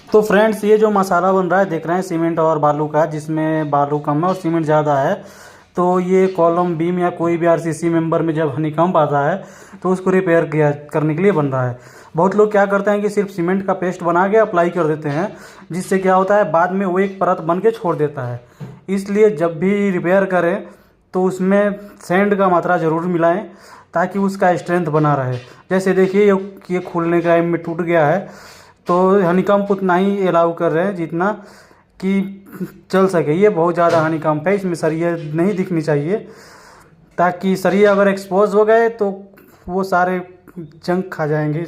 तो फ्रेंड्स, ये जो मसाला बन रहा है देख रहे हैं सीमेंट और बालू का, जिसमें बालू कम है और सीमेंट ज़्यादा है। तो ये कॉलम बीम या कोई भी आरसीसी मेंबर में जब हनीकंप आता है तो उसको रिपेयर किया करने के लिए बन रहा है। बहुत लोग क्या करते हैं कि सिर्फ सीमेंट का पेस्ट बना के अप्लाई कर देते हैं, जिससे क्या होता है बाद में वो एक परत बन के छोड़ देता है। इसलिए जब भी रिपेयर करें तो उसमें सैंड का मात्रा ज़रूर मिलाएं, ताकि उसका स्ट्रेंथ बना रहे। जैसे देखिए ये खुलने का टाइम में टूट गया है, तो हनीकंप उतना ही अलाउ कर रहे हैं जितना कि चल सके। ये बहुत ज़्यादा हनीकंप है, इसमें सरिये नहीं दिखनी चाहिए, ताकि सरिये अगर एक्सपोज हो गए तो वो सारे जंग खा जाएंगे।